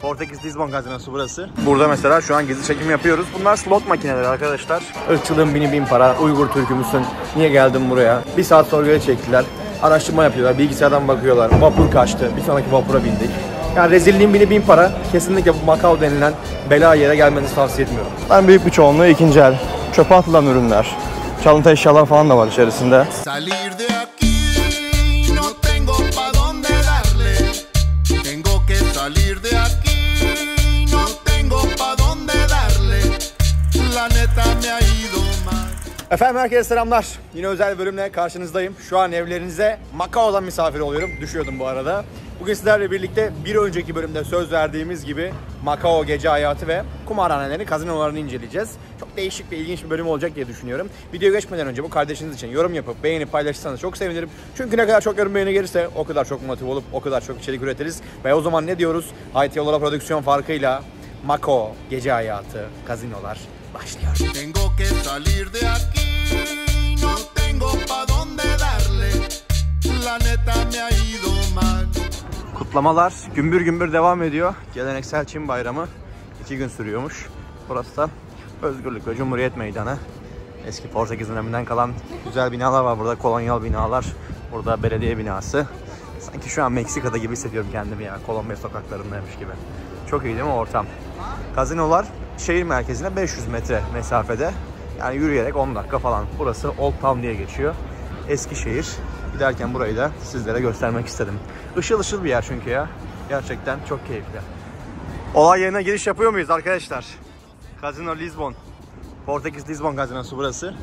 Portekiz Lisbon gazinosu burası. Burada mesela şu an gezi çekim yapıyoruz. Bunlar slot makineleri arkadaşlar. Irkçılığın bini bin para. Uygur Türk'ü müsün? Niye geldin buraya? Bir saat sorguya çektiler. Araştırma yapıyorlar. Bilgisayardan bakıyorlar. Vapur kaçtı. Bir sonraki vapura bindik. Yani rezilliğin bini bin para. Kesinlikle bu Macao denilen bela yere gelmenizi tavsiye etmiyorum. Ben büyük bir çoğunluğu ikinci el. Çöpe atılan ürünler. Çalıntı eşyalar falan da var içerisinde. Efendim herkese selamlar. Yine özel bir bölümle karşınızdayım. Şu an evlerinize Macao'dan misafir oluyorum. Düşüyordum bu arada. Bugün sizlerle birlikte bir önceki bölümde söz verdiğimiz gibi Macao gece hayatı ve kumarhanelerini, kazinolarını inceleyeceğiz. Çok değişik ve ilginç bir bölüm olacak diye düşünüyorum. Videoya geçmeden önce bu kardeşiniz için yorum yapıp beğenip paylaşırsanız çok sevinirim. Çünkü ne kadar çok yorum beğeni gelirse o kadar çok motive olup o kadar çok içerik üretiriz. Ve o zaman ne diyoruz? Hayat Yollara prodüksiyon farkıyla Macao gece hayatı, kazinolar başlıyor. Kutlamalar gümbür gümbür devam ediyor. Geleneksel Çin bayramı 2 gün sürüyormuş. Burası da Özgürlük ve Cumhuriyet Meydanı. Eski Portekiz döneminden kalan güzel binalar var burada. Kolonyal binalar. Burada belediye binası. Sanki şu an Meksika'da gibi hissediyorum kendimi ya. Kolombiya sokaklarındaymış gibi. Çok iyi değil mi ortam? Gazinolar şehir merkezine 500 metre mesafede. Yani yürüyerek 10 dakika falan. Burası Old Town diye geçiyor. Eskişehir. Giderken burayı da sizlere göstermek istedim. Işıl ışıl bir yer çünkü ya. Gerçekten çok keyifli. Olay yerine giriş yapıyor muyuz arkadaşlar? Casino Lisbon. Portekiz Lisbon gazinosu burası.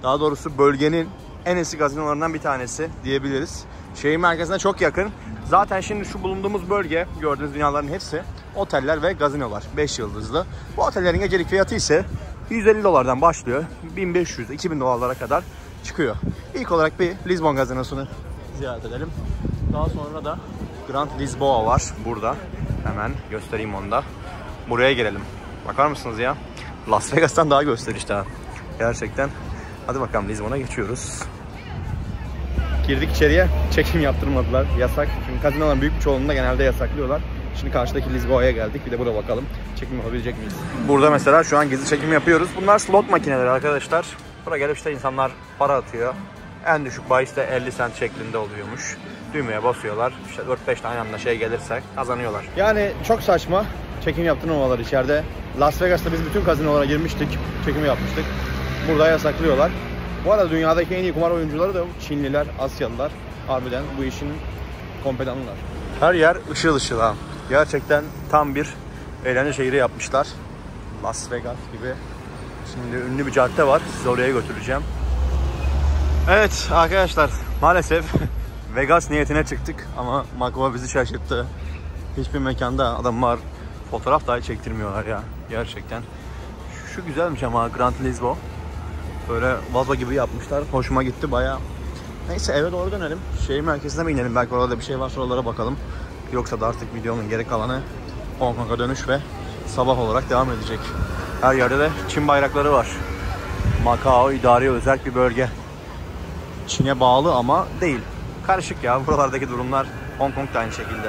Daha doğrusu bölgenin en eski gazinolarından bir tanesi diyebiliriz. Şehir merkezine çok yakın. Zaten şimdi şu bulunduğumuz bölge, gördüğünüz binaların hepsi oteller ve gazinolar. 5 yıldızlı. Bu otellerin gecelik fiyatı ise 150 dolardan başlıyor. 1500-2000 dolarlara kadar çıkıyor. İlk olarak bir Lisbon gazinosunu ziyaret edelim. Daha sonra da Grand Lisboa var burada. Hemen göstereyim onu da. Buraya gelelim. Bakar mısınız ya? Las Vegas'tan daha gösterişli ha. Gerçekten. Hadi bakalım Lisbon'a geçiyoruz. Girdik içeriye. Çekim yaptırmadılar. Yasak. Çünkü gazinoların büyük bir çoğunluğunda genelde yasaklıyorlar. Şimdi karşıdaki Lisboa'ya geldik. Bir de buraya bakalım. Çekim yapabilecek miyiz? Burada mesela şu an gezi çekim yapıyoruz. Bunlar slot makineleri arkadaşlar. Buraya gelip işte insanlar para atıyor. En düşük bahis de 50 cent şeklinde oluyormuş. Düğmeye basıyorlar. İşte 4-5 tane yanına şey gelirse kazanıyorlar. Yani çok saçma çekim yaptırmamaları içeride. Las Vegas'ta biz bütün gazinolara girmiştik. Çekimi yapmıştık. Burada yasaklıyorlar. Bu arada dünyadaki en iyi kumar oyuncuları da Çinliler, Asyalılar. Harbiden bu işin kompedanlar. Her yer ışıl ışıl ha. Gerçekten tam bir eğlence şehri yapmışlar. Las Vegas gibi. Şimdi ünlü bir cadde var. Sizi oraya götüreceğim. Evet arkadaşlar, maalesef Vegas niyetine çıktık ama Macao bizi şaşırttı. Hiçbir mekanda adamlar fotoğraf dahi çektirmiyorlar ya. Gerçekten. Şu güzelmiş ama Grand Lisboa. Böyle vazo gibi yapmışlar. Hoşuma gitti bayağı. Neyse eve doğru dönelim. Şehir merkezine mi inelim? Belki orada bir şey varsa oralara bakalım. Yoksa da artık videonun geri kalanı Hong Kong'a dönüş ve sabah olarak devam edecek. Her yerde de Çin bayrakları var. Macao idari özel bir bölge. Çin'e bağlı ama değil. Karışık ya. Buralardaki durumlar Hong Kong da aynı şekilde.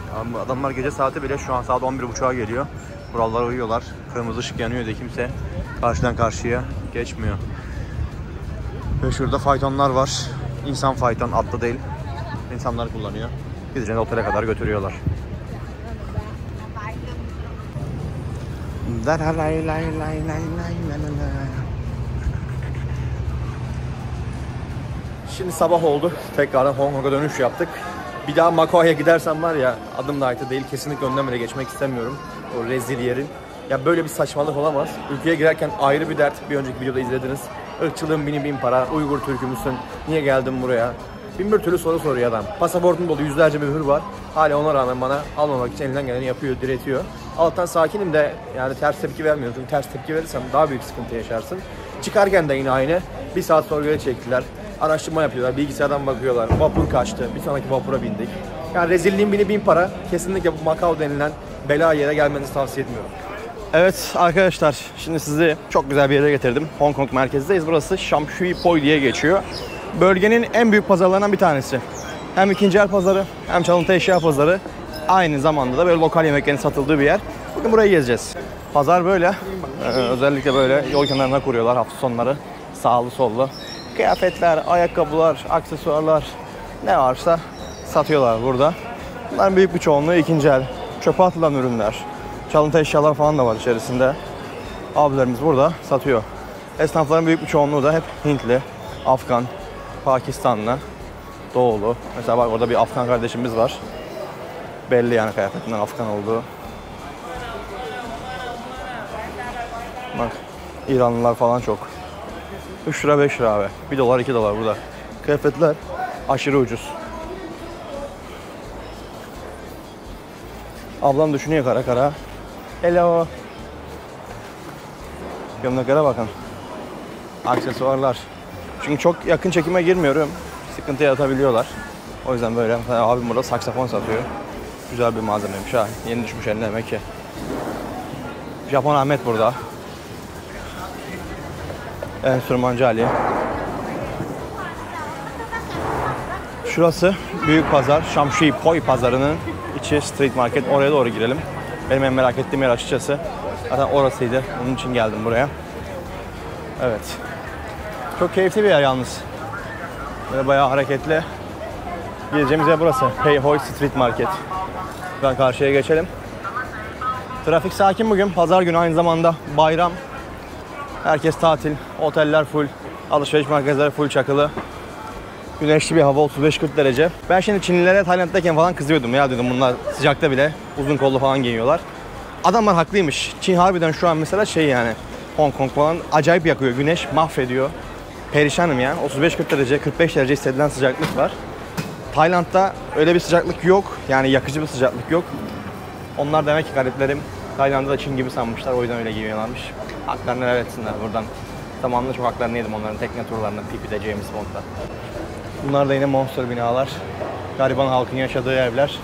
Ya adamlar gece saati bile şu an saat 11.30'a geliyor. Buralara uyuyorlar. Kırmızı ışık yanıyor da kimse karşıdan karşıya geçmiyor. Ve şurada faytonlar var. İnsan fayton, atlı değil. İnsanlar kullanıyor. Gideceğini otele kadar götürüyorlar. Şimdi sabah oldu. Tekrardan Hong Kong'a dönüş yaptık. Bir daha Macao'ya gidersem var ya, adım da ait değil. Kesinlikle önden bile geçmek istemiyorum. O rezil yerin. Ya böyle bir saçmalık olamaz. Ülkeye girerken ayrı bir dert. Bir önceki videoda izlediniz. Irkçılığın bini bin para. Uygur Türk'ü müsün? Niye geldin buraya? Bin bir türlü soru soruyor adam. Pasaportum dolu, yüzlerce mühür var. Hala ona rağmen bana almamak için elinden geleni yapıyor, diretiyor. Alttan sakinim de yani ters tepki vermiyorum. Çünkü ters tepki verirsem daha büyük sıkıntı yaşarsın. Çıkarken de yine aynı. Bir saat sorguya çektiler. Araştırma yapıyorlar, bilgisayardan bakıyorlar. Vapur kaçtı, bir sonraki vapura bindik. Yani rezilliğin bini bin para. Kesinlikle bu Macao denilen bela yere gelmenizi tavsiye etmiyorum. Evet arkadaşlar, şimdi sizi çok güzel bir yere getirdim. Hong Kong merkezdeyiz. Burası Sham Shui Po diye geçiyor. Bölgenin en büyük pazarlarından bir tanesi. Hem ikinci el pazarı hem çalıntı eşya pazarı. Aynı zamanda da böyle lokal yemeklerin satıldığı bir yer. Bugün burayı gezeceğiz. Pazar böyle. Özellikle böyle yol kenarına kuruyorlar hafta sonları. Sağlı sollu. Kıyafetler, ayakkabılar, aksesuarlar ne varsa satıyorlar burada. Bunların büyük bir çoğunluğu ikinci el. Çöpe atılan ürünler. Çalıntı eşyalar falan da var içerisinde. Abilerimiz burada satıyor. Esnafların büyük bir çoğunluğu da hep Hintli, Afgan, Pakistanlı, Doğulu. Mesela bak orada bir Afgan kardeşimiz var. Belli yani kıyafetinden Afgan olduğu. Bak İranlılar falan çok. 3 lira 5 lira abi. 1 dolar 2 dolar burada. Kıyafetler aşırı ucuz. Ablam düşünüyor kara kara. Hello. Gömleklere bakın. Aksesuarlar. Çünkü çok yakın çekime girmiyorum. Sıkıntı yaratabiliyorlar. O yüzden böyle. Abim burada saksafon satıyor. Güzel bir malzemeymiş ha. Yeni düşmüş eline demek ki. Japon Ahmet burada. Enstrümancı Ali. Şurası büyük pazar. Şamşi Poi pazarının içi street market. Oraya doğru girelim. Benim en merak ettiğim yer açıkçası. Zaten orasıydı. Onun için geldim buraya. Evet. Çok keyifli bir yer yalnız. Böyle bayağı hareketli. Gideceğimiz yer burası. Pei Hoi Street Market. Ben karşıya geçelim. Trafik sakin bugün. Pazar günü aynı zamanda bayram. Herkes tatil. Oteller full. Alışveriş merkezleri full çakılı. Güneşli bir hava, 35-40 derece. Ben şimdi Çinlilere Tayland'dayken falan kızıyordum. Ya dedim bunlar sıcakta bile uzun kollu falan giyiyorlar. Adamlar haklıymış. Çin harbiden şu an mesela şey yani Hong Kong falan acayip yakıyor. Güneş mahvediyor. Perişanım ya. 35-40 derece, 45 derece hissedilen sıcaklık var. Tayland'da öyle bir sıcaklık yok. Yani yakıcı bir sıcaklık yok. Onlar demek ki gariplerim Tayland'da da Çin gibi sanmışlar. O yüzden öyle giyiyorlarmış. Haklarını helal etsinler buradan. Zamanında çok haklarını yedim onların tekne turlarında, Pipi'de, James Bond'da. Bunlar da yine monster binalar. Gariban halkın yaşadığı evler.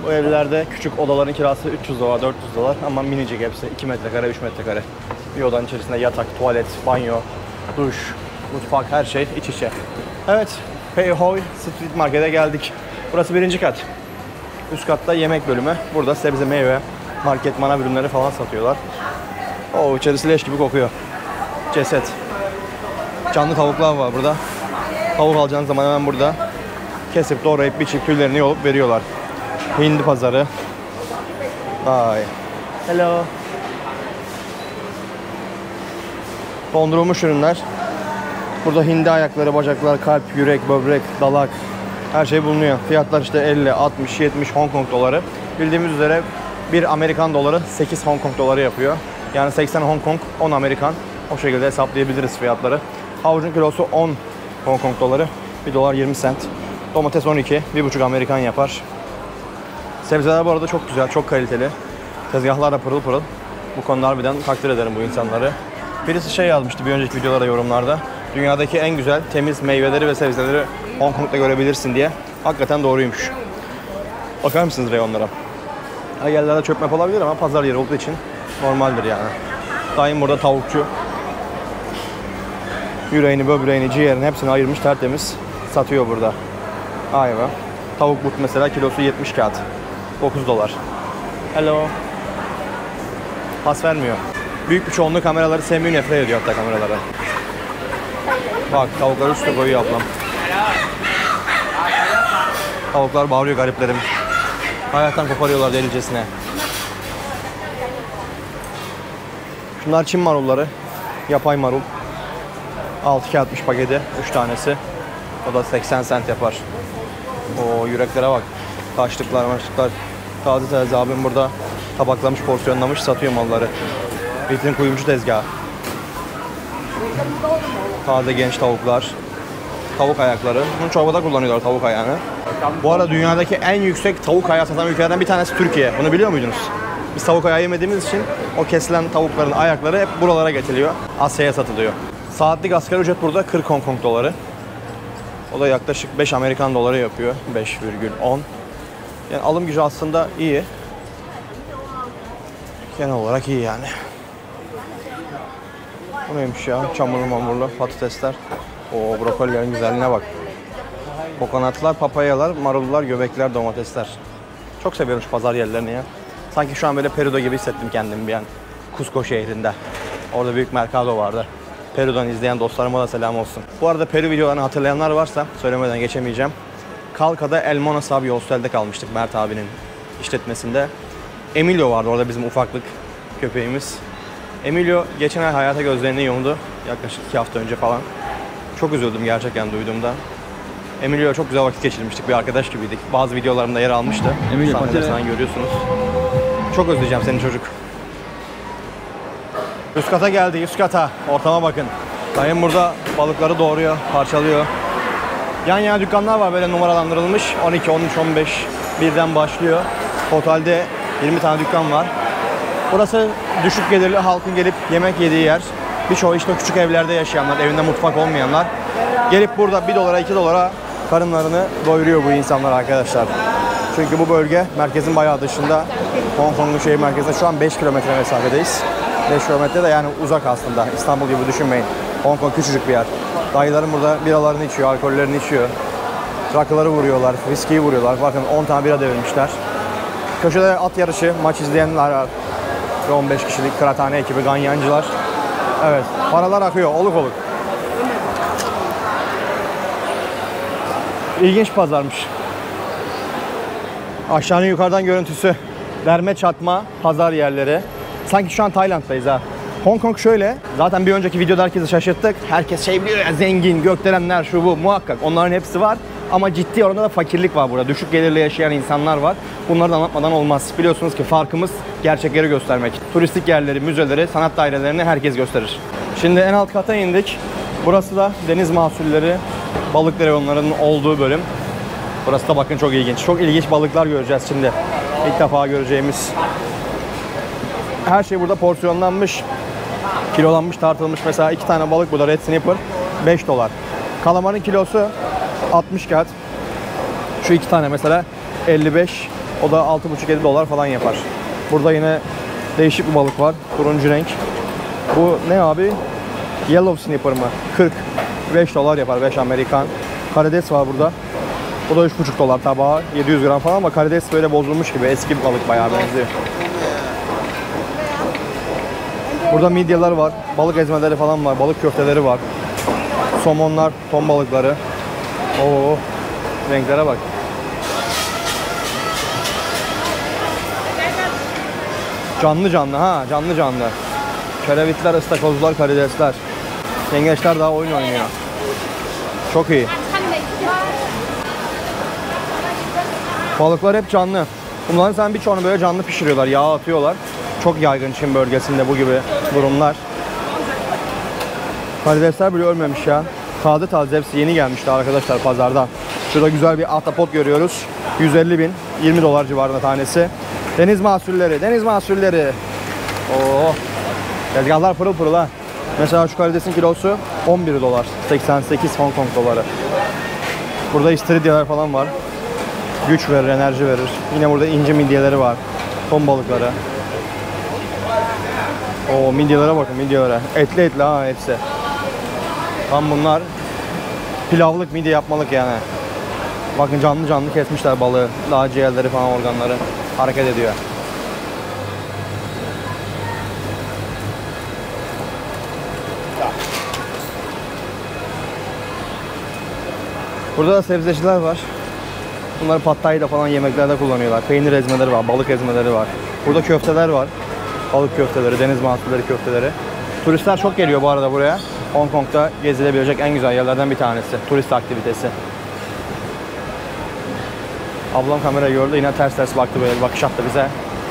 Bu evlerde küçük odaların kirası 300 dolar, 400 dolar ama minicik hepsi. 2 metrekare, 3 metrekare. Bir odanın içerisinde yatak, tuvalet, banyo, duş, mutfak, her şey iç içe. Evet, Pei Hoi Street Market'e geldik. Burası 1. kat. Üst katta yemek bölümü. Burada sebze, meyve, market, manav ürünleri falan satıyorlar. Oo, içerisi leş gibi kokuyor. Ceset. Canlı tavuklar var burada. Tavuk alacağınız zaman hemen burada kesip doğrayıp biçip tüylerini yolup veriyorlar. Hindi pazarı. Vay. Hello. Dondurulmuş ürünler. Burada hindi ayakları, bacaklar, kalp, yürek, böbrek, dalak her şey bulunuyor. Fiyatlar işte 50, 60, 70 Hong Kong doları. Bildiğimiz üzere 1 Amerikan doları 8 Hong Kong doları yapıyor. Yani 80 Hong Kong, 10 Amerikan. O şekilde hesaplayabiliriz fiyatları. Havucun kilosu 10 Hong Kong doları. 1 dolar 20 cent. Domates 12, 1,5 Amerikan yapar. Sebzeler bu arada çok güzel, çok kaliteli. Tezgahlar da pırıl pırıl. Bu konuda harbiden takdir ederim bu insanları. Birisi şey yazmıştı bir önceki videolarda, yorumlarda. Dünyadaki en güzel, temiz meyveleri ve sebzeleri Hong Kong'da görebilirsin diye. Hakikaten doğruymuş. Bakar mısınız reyonlara? Her yerlerde çöp mep olabilir ama pazar yeri olduğu için normaldir yani. Daim burada tavukçu. Yüreğini, böbreğini, ciğerini hepsini ayırmış tertemiz satıyor burada. Ayva. Tavuk but mesela kilosu 70 kağıt. 9 dolar. Hello. Pas vermiyor. Büyük bir çoğunluğu kameraları sevmiyor, nefret ediyor hatta kameralara. Bak tavukları üstüne koyuyor ablam. Tavuklar bağırıyor gariplerim. Hayattan koparıyorlar delicesine. Şunlar Çin marulları. Yapay marul. 6 kağıtmış paketi. 3 tanesi. O da 80 cent yapar. O yüreklere bak. Taşlıklar, maçlıklar. Taze taze abim burada tabaklamış, porsiyonlamış, satıyor malları. Vitrin kuyumcu tezgahı. Taze genç tavuklar. Tavuk ayakları. Bunu çorbada kullanıyorlar, tavuk ayağını. Bu arada dünyadaki en yüksek tavuk ayağı satan ülkelerden bir tanesi Türkiye. Bunu biliyor muydunuz? Biz tavuk ayağı yemediğimiz için o kesilen tavukların ayakları hep buralara getiriliyor. Asya'ya satılıyor. Saatlik asgari ücret burada 40 Hong Kong doları. O da yaklaşık 5 Amerikan doları yapıyor. 5,10. Yani alım gücü aslında iyi. Genel olarak iyi yani. Bu neymiş ya? Çamurlu mamurlu patatesler. O brokolilerin güzelliğine bak. Kokonatlar, papayalar, marullar, göbekler, domatesler. Çok seviyorum şu pazar yerlerini ya. Sanki şu an böyle Peru'da gibi hissettim kendimi bir an. Cusco şehrinde. Orada büyük mercado vardı. Peru'dan izleyen dostlarıma da selam olsun. Bu arada Peru videolarını hatırlayanlar varsa söylemeden geçemeyeceğim. Calca'da El Mona Sabio Hostel'de kalmıştık Mert abinin işletmesinde. Emilio vardı orada, bizim ufaklık köpeğimiz. Emilio geçen ay hayata gözlerini yumdu. Yaklaşık 2 hafta önce falan. Çok üzüldüm gerçekten duyduğumda. Emilio çok güzel vakit geçirmiştik. Bir arkadaş gibiydik. Bazı videolarımda yer almıştı. Emilio sahnede görüyorsunuz. Çok özleyeceğim seni çocuk. Üst kata geldi, üst kata. Ortama bakın. Dayım burada balıkları doğruyor, parçalıyor. Yan yana dükkanlar var böyle numaralandırılmış. 12, 13, 15 birden başlıyor. Totalde 20 tane dükkan var. Burası düşük gelirli halkın gelip yemek yediği yer. Birçoğu işte küçük evlerde yaşayanlar, evinde mutfak olmayanlar gelip burada 1 dolara 2 dolara karınlarını doyuruyor bu insanlar arkadaşlar. Çünkü bu bölge merkezin bayağı dışında. Hong Kong'un şehir merkezinde şu an 5 kilometre mesafedeyiz. 5 kilometre de yani uzak aslında. İstanbul gibi düşünmeyin. Hong Kong küçücük bir yer. Dayılarım burada biralarını içiyor, alkollerini içiyor. Rakıları vuruyorlar, viskiyi vuruyorlar. Bakın 10 tane bira devirmişler. Köşede at yarışı, maç izleyenler var. 15 kişilik kıraathane ekibi, ganyancılar. Evet, paralar akıyor, oluk oluk. İlginç pazarmış. Aşağının yukarıdan görüntüsü. Derme çatma pazar yerleri. Sanki şu an Tayland'dayız ha. Hong Kong şöyle, zaten bir önceki videoda herkesi şaşırttık. Herkes şey biliyor ya, zengin, gökdelenler, şu bu, muhakkak onların hepsi var. Ama ciddi oranda da fakirlik var burada. Düşük gelirle yaşayan insanlar var. Bunları da anlatmadan olmaz. Biliyorsunuz ki farkımız gerçekleri göstermek. Turistik yerleri, müzeleri, sanat dairelerini herkes gösterir. Şimdi en alt kata indik. Burası da deniz mahsulleri, balık reyonlarının olduğu bölüm. Burası da bakın çok ilginç. Çok ilginç balıklar göreceğiz şimdi. İlk defa göreceğimiz. Her şey burada porsiyonlanmış, kilolanmış, tartılmış. Mesela 2 tane balık burada, Red Snapper 5 dolar. Kalamarın kilosu 60 kağıt. Şu 2 tane mesela 55. O da 6,5-7 dolar falan yapar. Burada yine değişik bir balık var. Turuncu renk. Bu ne abi? Yellow Snapper mı? 40. 5 dolar yapar. 5 Amerikan. Karides var burada. Bu da 3,5 dolar tabağı. 700 gram falan ama karides böyle bozulmuş gibi. Eski bir balık, bayağı benziyor. Burada midyeler var. Balık ezmeleri falan var. Balık köfteleri var. Somonlar, ton balıkları. Oo, renklere bak. Canlı canlı ha, canlı canlı. Kerevitler, ıstakozlar, karidesler. Yengeçler daha oyun oynuyor. Çok iyi. Balıklar hep canlı. Bunların sen birçoğunu böyle canlı pişiriyorlar, yağ atıyorlar. Çok yaygın Çin bölgesinde bu gibi durumlar. Karidesler bile ölmemiş ya. Taze taze, hepsi yeni gelmişti arkadaşlar pazardan. Şurada güzel bir ahtapot görüyoruz. 150.000, 20 dolar civarında tanesi. Deniz mahsulleri, deniz mahsulleri. Oo. Tezgahlar pırıl pırıl ha. Mesela şu karidesin kilosu 11 dolar. 88 Hong Kong doları. Burada istiridyeler falan var. Güç verir, enerji verir. Yine burada ince midyeleri var. Ton balıkları. Oo, midyelere bakın, midyelere. Etli etli ha hepsi. Tam bunlar pilavlık, midye yapmalık yani. Bakın canlı canlı kesmişler balığı. Daha ciğerleri falan, organları hareket ediyor. Burada da sebzeciler var. Bunları pad thai'da falan yemeklerde kullanıyorlar. Peynir ezmeleri var, balık ezmeleri var. Burada köfteler var. Balık köfteleri, deniz mahsulleri köfteleri. Turistler çok geliyor bu arada buraya. Hong Kong'da gezilebilecek en güzel yerlerden bir tanesi. Turist aktivitesi. Ablam kamerayı gördü, yine ters ters baktı, böyle bir bakış attı bize.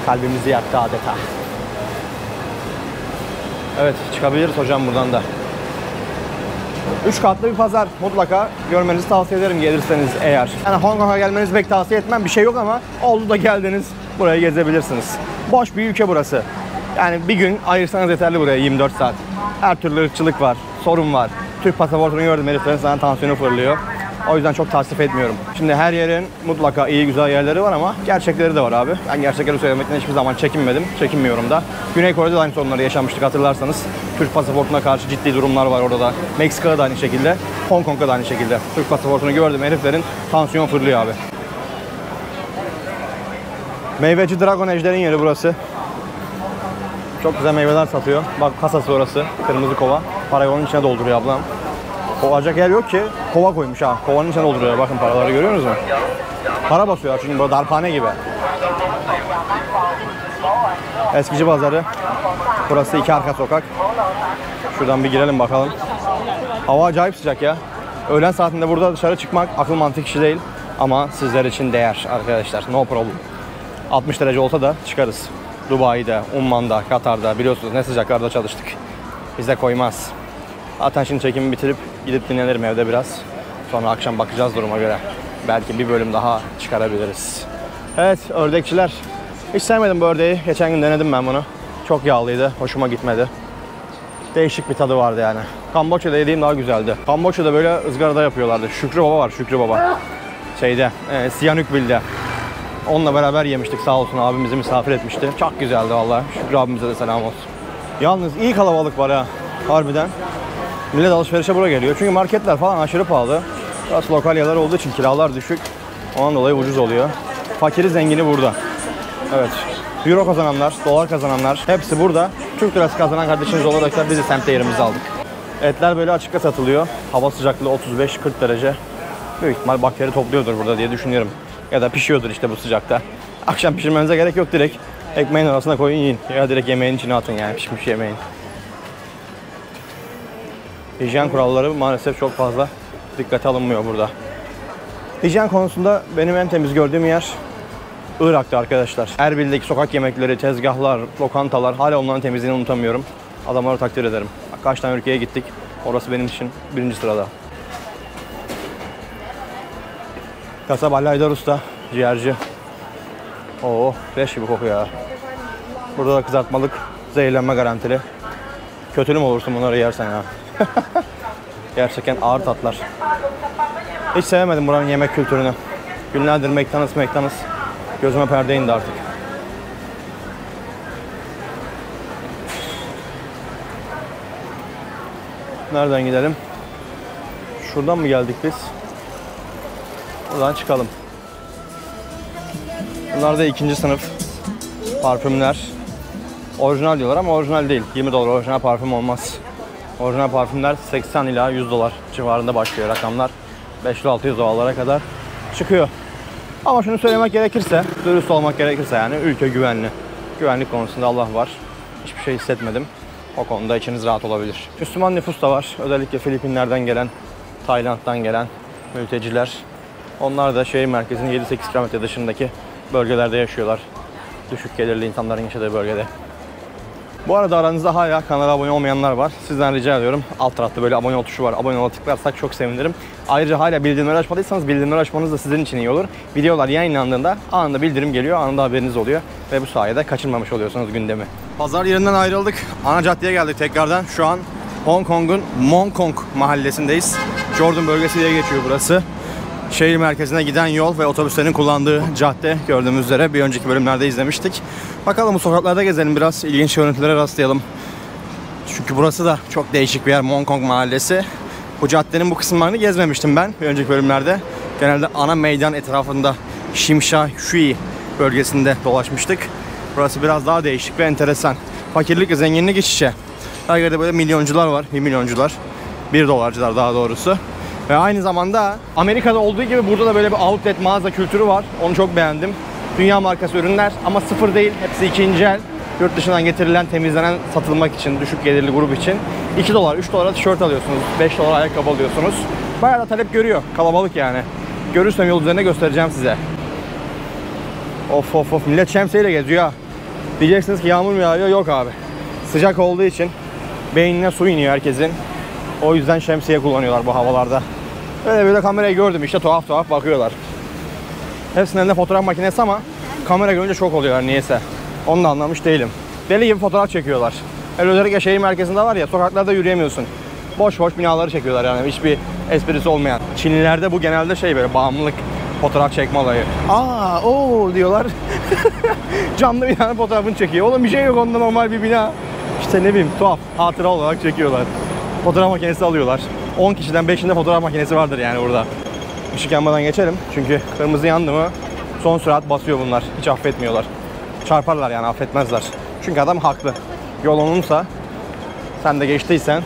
Kalbimizi yaktı adeta. Evet, çıkabiliriz hocam buradan da. 3 katlı bir pazar, mutlaka görmenizi tavsiye ederim gelirseniz eğer. Yani Hong Kong'a gelmenizi pek tavsiye etmem, bir şey yok ama oldu da geldiniz, burayı gezebilirsiniz. Boş bir ülke burası. Yani bir gün ayırsanız yeterli buraya, 24 saat. Her türlü ırkçılık var, sorun var. Türk pasaportunu gördüm, heriflerin sana tansiyonu fırlıyor. O yüzden çok tasvip etmiyorum. Şimdi her yerin mutlaka iyi güzel yerleri var ama gerçekleri de var abi. Ben gerçekleri söylemekten hiçbir zaman çekinmedim, çekinmiyorum da. Güney Kore'de de aynı sorunları yaşamıştık hatırlarsanız. Türk pasaportuna karşı ciddi durumlar var orada da. Meksika'da da aynı şekilde, Hong Kong'da da aynı şekilde. Türk pasaportunu gördüm, heriflerin tansiyon fırlıyor abi. Meyveci Dragon Ejder'in yeri burası. Çok güzel meyveler satıyor. Bak kasası orası. Kırmızı kova. Parayı onun içine dolduruyor ablam. Kovacak yer yok ki. Kova koymuş ha. Kovanın içine dolduruyor. Bakın paraları görüyor musunuz? Para basıyor çünkü böyle darphane gibi. Eskici pazarı. Burası iki arka sokak. Şuradan bir girelim bakalım. Hava acayip sıcak ya. Öğlen saatinde burada dışarı çıkmak akıl mantık işi değil. Ama sizler için değer arkadaşlar. No problem. 60 derece olsa da çıkarız. Dubai'de, Umman'da, Katar'da biliyorsunuz ne sıcaklarda çalıştık. Bize koymaz. Zaten şimdi çekimi bitirip gidip dinlenirim evde biraz. Sonra akşam bakacağız duruma göre. Belki bir bölüm daha çıkarabiliriz. Evet ördekçiler. Hiç sevmedim bu ördeği. Geçen gün denedim ben bunu. Çok yağlıydı. Hoşuma gitmedi. Değişik bir tadı vardı yani. Kamboçya'da yediğim daha güzeldi. Kamboçya'da böyle ızgarada yapıyorlardı. Şükrü Baba var, Şükrü Baba. Sihanoukville'de. Onunla beraber yemiştik sağ olsun, abimizi misafir etmişti. Çok güzeldi vallahi. Şükrü abimize de selam olsun. Yalnız iyi kalabalık var ha. Harbiden. Millet alışverişe buraya geliyor. Çünkü marketler falan aşırı pahalı. Biraz lokal yerler olduğu için kiralar düşük. Ondan dolayı ucuz oluyor. Fakiri zengini burada. Evet. Euro kazananlar, dolar kazananlar hepsi burada. Türk lirası kazanan kardeşimiz olarak da bizi semtte yerimizi aldık. Etler böyle açıkta satılıyor. Hava sıcaklığı 35-40 derece. Büyük ihtimal bakteri topluyordur burada diye düşünüyorum. Ya da pişiyordur işte bu sıcakta. Akşam pişirmenize gerek yok, direkt ekmeğin arasına koyun yiyin. Ya direkt yemeğin içine atın yani pişmiş yemeğin. Hijyen kuralları maalesef çok fazla dikkate alınmıyor burada. Hijyen konusunda benim en temiz gördüğüm yer Irak'ta arkadaşlar. Erbil'deki sokak yemekleri, tezgahlar, lokantalar, hala onların temizliğini unutamıyorum. Adamları takdir ederim. Kaç tane ülkeye gittik. Orası benim için birinci sırada. Kasaba Haydar Usta, ciğerci. Oo, leş gibi kokuyor ya. Burada da kızartmalık, zehirlenme garantili. Kötülü mü olursun bunları yersen ya. Gerçekten ağır tatlar. Hiç sevemedim buranın yemek kültürünü. Günlerdir McDonald's. Gözüme perde indi artık. Nereden gidelim? Şuradan mı geldik biz? Buradan çıkalım. Bunlar da ikinci sınıf parfümler. Orijinal diyorlar ama orijinal değil. 20 dolar orijinal parfüm olmaz. Orijinal parfümler 80 ila 100 dolar civarında başlıyor rakamlar. 500-600 dolarlara kadar çıkıyor. Ama şunu söylemek gerekirse, dürüst olmak gerekirse yani ülke güvenli. Güvenlik konusunda Allah var. Hiçbir şey hissetmedim. O konuda içiniz rahat olabilir. Müslüman nüfus da var. Özellikle Filipinler'den gelen, Tayland'dan gelen mülteciler. Onlar da şehir merkezinin 7-8 kilometre dışındaki bölgelerde yaşıyorlar. Düşük gelirli insanların yaşadığı bölgede. Bu arada aranızda hala kanala abone olmayanlar var. Sizden rica ediyorum. Alt tarafta böyle abone ol tuşu var. Abone ol'a tıklarsak çok sevinirim. Ayrıca hala bildirimleri açmadıysanız bildirimleri açmanız da sizin için iyi olur. Videolar yayınlandığında anında bildirim geliyor. Anında haberiniz oluyor. Ve bu sayede kaçırmamış oluyorsunuz gündemi. Pazar yerinden ayrıldık. Ana caddeye geldik tekrardan. Şu an Hong Kong'un Mong Kong mahallesindeyiz. Jordan bölgesi diye geçiyor burası. Şehir merkezine giden yol ve otobüslerin kullandığı cadde, gördüğümüz üzere bir önceki bölümlerde izlemiştik. Bakalım bu sokaklarda gezelim, biraz ilginç görüntülere rastlayalım. Çünkü burası da çok değişik bir yer, Mong Kong mahallesi. Bu caddenin bu kısımlarını gezmemiştim ben bir önceki bölümlerde. Genelde ana meydan etrafında Shim Sha Tsui bölgesinde dolaşmıştık. Burası biraz daha değişik ve enteresan. Fakirlik ve zenginlik iç içe. Her yerde böyle milyoncular var, 1 milyoncular. 1 dolarcılar daha doğrusu. Ve aynı zamanda Amerika'da olduğu gibi burada da böyle bir outlet mağaza kültürü var. Onu çok beğendim. Dünya markası ürünler ama sıfır değil. Hepsi ikinci el. Yurt dışından getirilen, temizlenen, satılmak için, düşük gelirli grup için. 2 dolar, 3 dolara tişört alıyorsunuz. 5 dolar ayakkabı alıyorsunuz. Bayağı da talep görüyor. Kalabalık yani. Görürsem yol üzerine göstereceğim size. Of. Millet şemsiyeyle geziyor ha. Diyeceksiniz ki yağmur mu yağıyor? Yok abi. Sıcak olduğu için beynine su iniyor herkesin. O yüzden şemsiye kullanıyorlar bu havalarda. Böyle kamerayı gördüm işte, tuhaf bakıyorlar. Hepsinin elinde fotoğraf makinesi ama kamera görünce şok oluyorlar niyeyse. Onu da anlamış değilim. Deli gibi fotoğraf çekiyorlar. Özellikle şehir merkezinde var ya, sokaklarda yürüyemiyorsun. Boş binaları çekiyorlar yani, hiçbir esprisi olmayan. Çinlilerde bu genelde böyle bağımlılık, fotoğraf çekme olayı. Diyorlar. Canlı bir tane fotoğrafını çekiyor. Oğlum bir şey yok onda, normal bir bina. İşte ne bileyim, tuhaf hatıra olarak çekiyorlar. Fotoğraf makinesi alıyorlar. 10 kişiden 5'inde fotoğraf makinesi vardır yani burada. Işık yanmadan geçelim çünkü kırmızı yandı mı son sürat basıyor bunlar. Hiç affetmiyorlar. Çarparlar yani, affetmezler. Çünkü adam haklı. Yol onunsa, sen de geçtiysen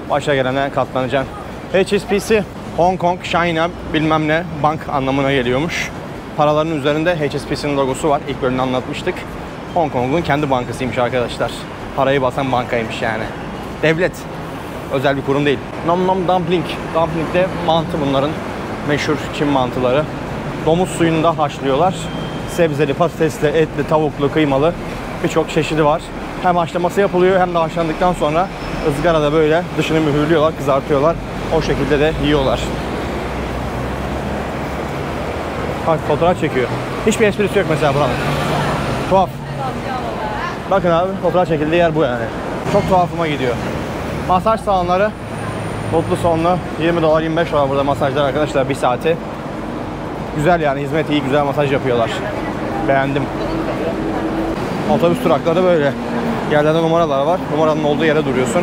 başa gelene katlanacaksın. HSBC, Hong Kong, China bilmem ne bank anlamına geliyormuş. Paraların üzerinde HSBC'nin logosu var. İlk bölümde anlatmıştık. Hong Kong'un kendi bankasıymış arkadaşlar. Parayı basan bankaymış yani. Devlet. Özel bir kurum değil. Nom nom dumpling. Dumpling de mantı bunların. Meşhur Çin mantıları. Domuz suyunda haşlıyorlar. Sebzeli, patatesli, etli, tavuklu, kıymalı birçok çeşidi var. Hem haşlaması yapılıyor hem de haşlandıktan sonra ızgarada böyle dışını mühürlüyorlar, kızartıyorlar. O şekilde de yiyorlar. Bak fotoğraf çekiyor. Hiçbir esprisi yok mesela buranın. Tuhaf. Bakın abi, fotoğraf çekildiği yer bu yani. Çok tuhafıma gidiyor. Masaj salonları mutlu sonlu. $20, $25 burada masajlar arkadaşlar, bir saati. Güzel yani, hizmet iyi, güzel masaj yapıyorlar. Beğendim. Otobüs durakları böyle. Yerlerde numaralar var. Numaranın olduğu yere duruyorsun.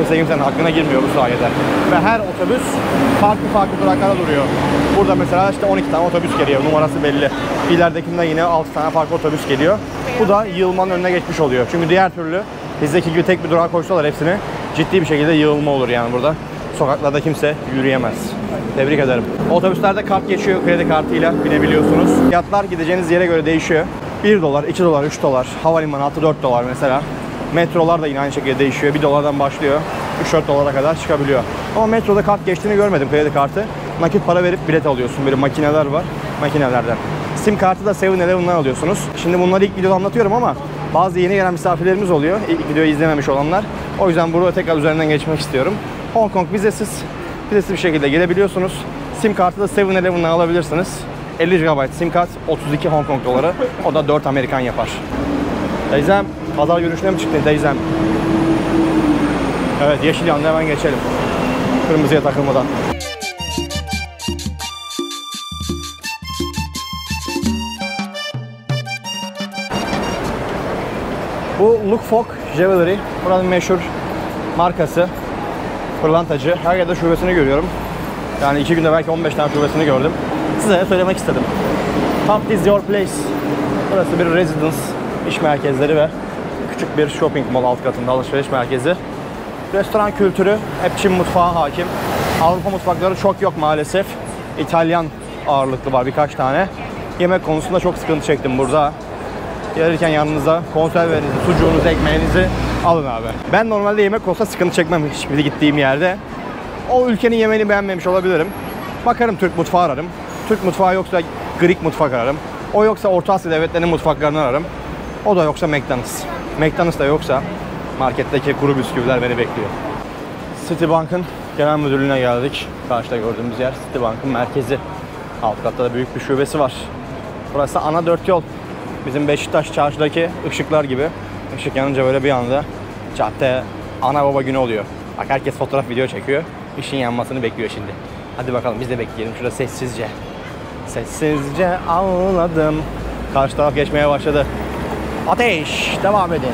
Kimsenin hakkına girmiyor bu sayede. Ve her otobüs farklı duraklara duruyor. Burada mesela işte 12 tane otobüs geliyor. Numarası belli. İleridekinde yine 6 tane farklı otobüs geliyor. Bu da yığılmanın önüne geçmiş oluyor. Çünkü diğer türlü bizdeki gibi tek bir durağa koysalar hepsini, ciddi bir şekilde yığılma olur yani burada. Sokaklarda kimse yürüyemez. Tebrik ederim. Otobüslerde kart geçiyor. Kredi kartıyla binebiliyorsunuz. Fiyatlar gideceğiniz yere göre değişiyor. $1, $2, $3. Havalimanı altı $4 mesela. Metrolar da yine aynı şekilde değişiyor. $1'dan başlıyor. $3-4 kadar çıkabiliyor. Ama metroda kart geçtiğini görmedim, kredi kartı. Nakit para verip bilet alıyorsun. Böyle makineler var. Makinelerden. Sim kartı da 7-Eleven'dan alıyorsunuz. Şimdi bunları ilk videoda anlatıyorum ama bazı yeni gelen misafirlerimiz oluyor. İlk videoyu izlememiş olanlar. O yüzden burada tekrar üzerinden geçmek istiyorum. Hong Kong vizesiz bir şekilde gelebiliyorsunuz. Sim kartı da 7-Eleven'dan alabilirsiniz. 50 GB sim kart 32 Hong Kong doları. O da 4 Amerikan yapar. Teyzem, pazar yürüyüşüne mi çıktın teyzem? Evet, yeşil yandı, hemen geçelim. Kırmızıya takılmadan. Bu Luk Fook Jewelry. Buranın meşhur markası. Pırlantacı. Her yerde şubesini görüyorum. Yani 2 günde belki 15 tane şubesini gördüm. Size de söylemek istedim. Top is your place. Burası bir residence, iş merkezleri ve küçük bir shopping mall alt katında, alışveriş merkezi. Restoran kültürü hep Çin mutfağı hakim. Avrupa mutfakları çok yok maalesef. İtalyan ağırlıklı var birkaç tane. Yemek konusunda çok sıkıntı çektim burada. Gelirken yanınıza konservenizi, sucuğunuzu, ekmeğinizi alın abi. Ben normalde yemek olsa sıkıntı çekmem hiçbir gittiğim yerde. O ülkenin yemeğini beğenmemiş olabilirim. Bakarım, Türk mutfağı ararım. Türk mutfağı yoksa Greek mutfak ararım. O yoksa Orta Asya devletlerinin mutfaklarını ararım. O da yoksa McDonald's. McDonald's da yoksa marketteki kuru bisküviler beni bekliyor. Citibank'ın genel müdürlüğüne geldik. Karşıda gördüğümüz yer Citibank'ın merkezi. Alt katta da büyük bir şubesi var. Burası ana 4 yol. Bizim Beşiktaş çarşıdaki ışıklar gibi. Işık yanınca böyle bir anda cadde ana baba günü oluyor. Bak, herkes fotoğraf video çekiyor. Işığın yanmasını bekliyor şimdi. Hadi bakalım biz de bekleyelim şurada sessizce. Sessizce ağladım. Karşı taraf geçmeye başladı. Ateş! Devam edin.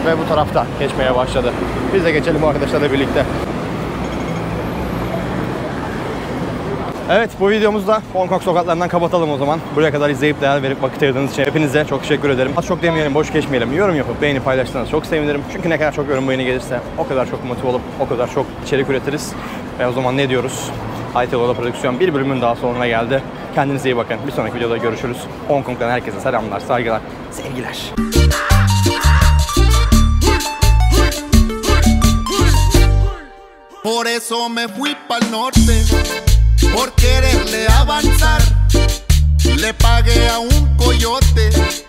Ve bu tarafta geçmeye başladı. Biz de geçelim bu arkadaşlarla birlikte. Evet, bu videomuzda Hong Kong sokaklarından kapatalım o zaman. Buraya kadar izleyip değer verip vakit ayırdığınız için hepinize çok teşekkür ederim. Az çok demeyelim, boş geçmeyelim. Yorum yapıp beğeni paylaşırsanız çok sevinirim. Çünkü ne kadar çok yorum beğeni gelirse o kadar çok motive olup o kadar çok içerik üretiriz. Ve o zaman ne diyoruz? ITLO'da prodüksiyon bir bölümün daha sonuna geldi. Kendinize iyi bakın. Bir sonraki videoda görüşürüz. Hong Kong'dan herkese selamlar, saygılar, sevgiler. Por eso me fui pa'l norte, por quererle avanzar. Le pagué a un coyote